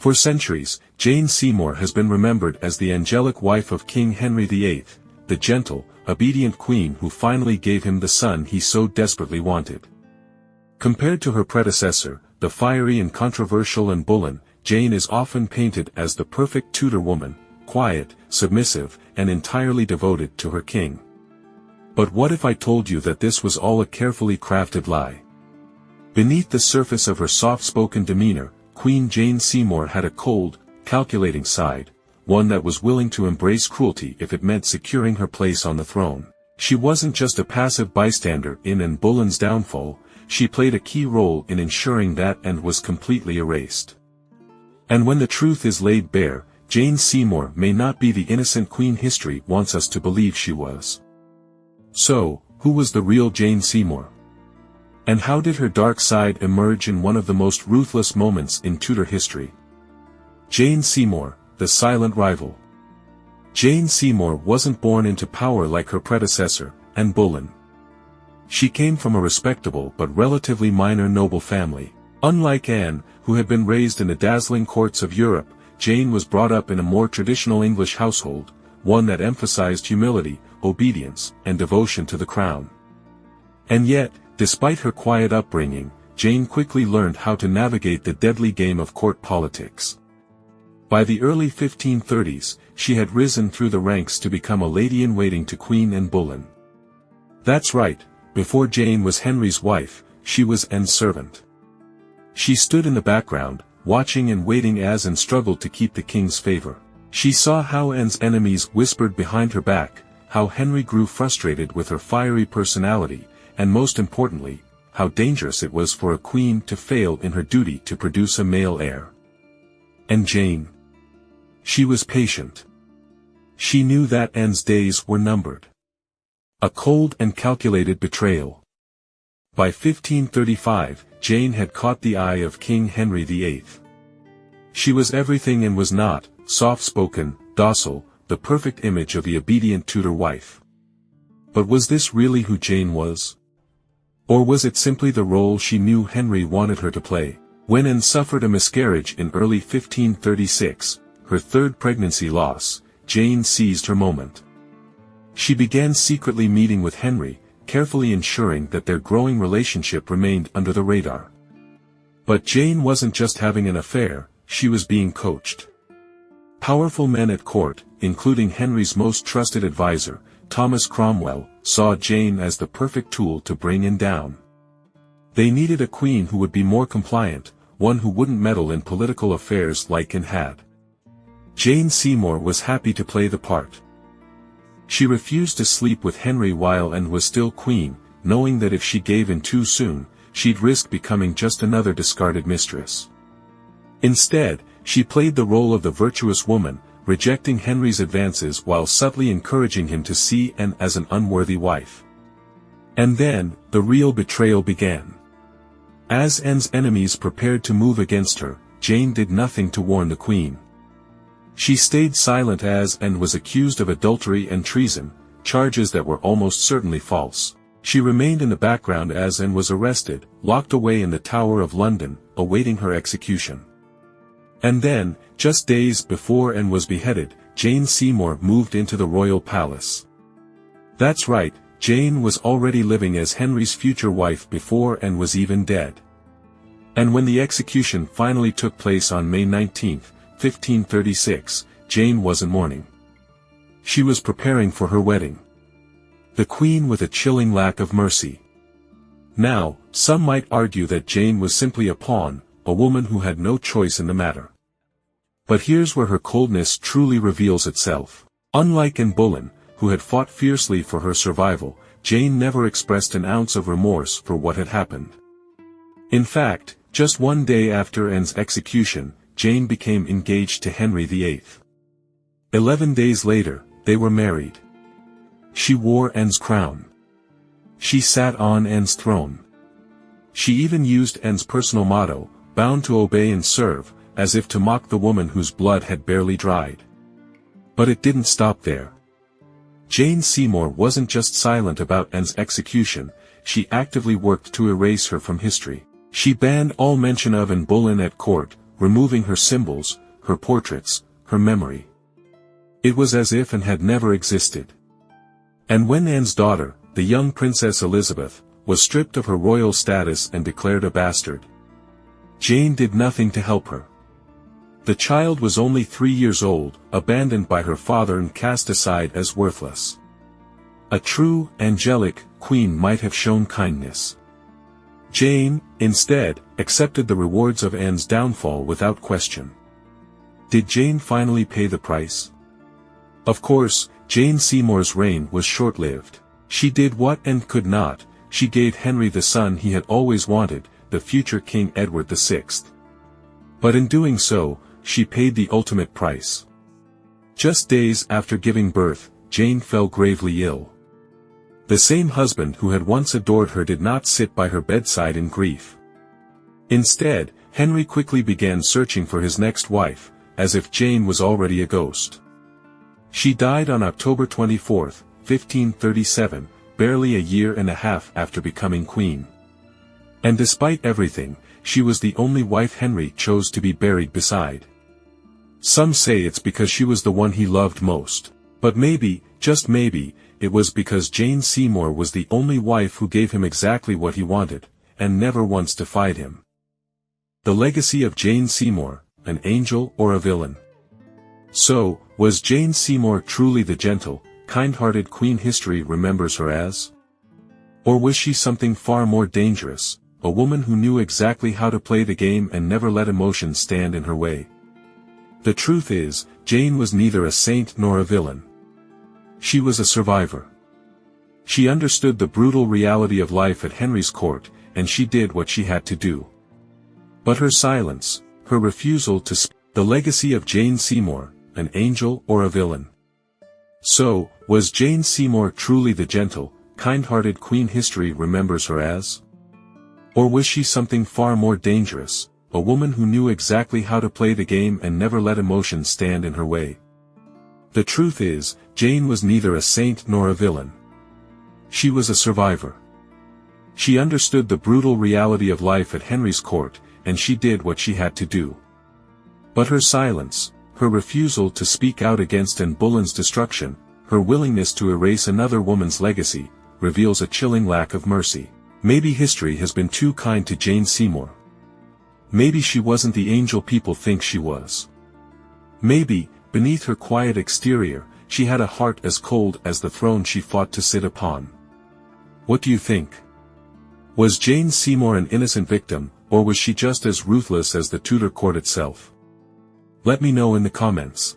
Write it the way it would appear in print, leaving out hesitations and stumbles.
For centuries, Jane Seymour has been remembered as the angelic wife of King Henry VIII, the gentle, obedient queen who finally gave him the son he so desperately wanted. Compared to her predecessor, the fiery and controversial Anne Boleyn, Jane is often painted as the perfect Tudor woman, quiet, submissive, and entirely devoted to her king. But what if I told you that this was all a carefully crafted lie? Beneath the surface of her soft-spoken demeanor, Queen Jane Seymour had a cold, calculating side, one that was willing to embrace cruelty if it meant securing her place on the throne. She wasn't just a passive bystander in Anne Boleyn's downfall, she played a key role in ensuring that end was completely erased. And when the truth is laid bare, Jane Seymour may not be the innocent queen history wants us to believe she was. So, who was the real Jane Seymour? And how did her dark side emerge in one of the most ruthless moments in Tudor history? Jane Seymour, the silent rival. Jane Seymour wasn't born into power like her predecessor, Anne Boleyn. She came from a respectable but relatively minor noble family. Unlike Anne, who had been raised in the dazzling courts of Europe, Jane was brought up in a more traditional English household, one that emphasized humility, obedience, and devotion to the crown. And yet, despite her quiet upbringing, Jane quickly learned how to navigate the deadly game of court politics. By the early 1530s, she had risen through the ranks to become a lady-in-waiting to Queen Anne Boleyn. That's right, before Jane was Henry's wife, she was Anne's servant. She stood in the background, watching and waiting as Anne struggled to keep the king's favor. She saw how Anne's enemies whispered behind her back, how Henry grew frustrated with her fiery personality, and most importantly, how dangerous it was for a queen to fail in her duty to produce a male heir. And Jane? She was patient. She knew that Anne's days were numbered. A cold and calculated betrayal. By 1535, Jane had caught the eye of King Henry VIII. She was everything and was not, soft-spoken, docile, the perfect image of the obedient Tudor wife. But was this really who Jane was? Or was it simply the role she knew Henry wanted her to play? When Anne suffered a miscarriage in early 1536, her third pregnancy loss, Jane seized her moment. She began secretly meeting with Henry, carefully ensuring that their growing relationship remained under the radar. But Jane wasn't just having an affair, she was being coached. Powerful men at court, including Henry's most trusted advisor, Thomas Cromwell, saw Jane as the perfect tool to bring Anne down. They needed a queen who would be more compliant, one who wouldn't meddle in political affairs like Anne had. Jane Seymour was happy to play the part. She refused to sleep with Henry while Anne was still queen, knowing that if she gave in too soon, she'd risk becoming just another discarded mistress. Instead, she played the role of the virtuous woman, rejecting Henry's advances while subtly encouraging him to see Anne as an unworthy wife. And then, the real betrayal began. As Anne's enemies prepared to move against her, Jane did nothing to warn the queen. She stayed silent as Anne was accused of adultery and treason, charges that were almost certainly false. She remained in the background as Anne was arrested, locked away in the Tower of London, awaiting her execution. And then, just days before Anne was beheaded, Jane Seymour moved into the royal palace. That's right, Jane was already living as Henry's future wife before Anne was even dead. And when the execution finally took place on May 19, 1536, Jane wasn't mourning. She was preparing for her wedding. The queen with a chilling lack of mercy. Now, some might argue that Jane was simply a pawn, a woman who had no choice in the matter. But here's where her coldness truly reveals itself. Unlike Anne Boleyn, who had fought fiercely for her survival, Jane never expressed an ounce of remorse for what had happened. In fact, just one day after Anne's execution, Jane became engaged to Henry VIII. 11 days later, they were married. She wore Anne's crown. She sat on Anne's throne. She even used Anne's personal motto, bound to obey and serve, as if to mock the woman whose blood had barely dried. But it didn't stop there. Jane Seymour wasn't just silent about Anne's execution, she actively worked to erase her from history. She banned all mention of Anne Boleyn at court, removing her symbols, her portraits, her memory. It was as if Anne had never existed. And when Anne's daughter, the young Princess Elizabeth, was stripped of her royal status and declared a bastard, Jane did nothing to help her. The child was only 3 years old, abandoned by her father and cast aside as worthless. A true, angelic, queen might have shown kindness. Jane, instead, accepted the rewards of Anne's downfall without question. Did Jane finally pay the price? Of course, Jane Seymour's reign was short-lived. She did what Anne could not. She gave Henry the son he had always wanted, the future King Edward VI. But in doing so, she paid the ultimate price. Just days after giving birth, Jane fell gravely ill. The same husband who had once adored her did not sit by her bedside in grief. Instead, Henry quickly began searching for his next wife, as if Jane was already a ghost. She died on October 24, 1537, barely a year and a half after becoming queen. And despite everything, she was the only wife Henry chose to be buried beside. Some say it's because she was the one he loved most. But maybe, just maybe, it was because Jane Seymour was the only wife who gave him exactly what he wanted, and never once defied him. The legacy of Jane Seymour, an angel or a villain? So, was Jane Seymour truly the gentle, kind-hearted queen history remembers her as? Or was she something far more dangerous, a woman who knew exactly how to play the game and never let emotions stand in her way? The truth is, Jane was neither a saint nor a villain. She was a survivor. She understood the brutal reality of life at Henry's court, and she did what she had to do. But her silence, her refusal to speak, the legacy of Jane Seymour, an angel or a villain? So, was Jane Seymour truly the gentle, kind-hearted queen history remembers her as? Or was she something far more dangerous, a woman who knew exactly how to play the game and never let emotions stand in her way? The truth is, Jane was neither a saint nor a villain. She was a survivor. She understood the brutal reality of life at Henry's court, and she did what she had to do. But her silence, her refusal to speak out against Anne Boleyn's destruction, her willingness to erase another woman's legacy, reveals a chilling lack of mercy. Maybe history has been too kind to Jane Seymour. Maybe she wasn't the angel people think she was. Maybe, beneath her quiet exterior, she had a heart as cold as the throne she fought to sit upon. What do you think? Was Jane Seymour an innocent victim, or was she just as ruthless as the Tudor court itself? Let me know in the comments.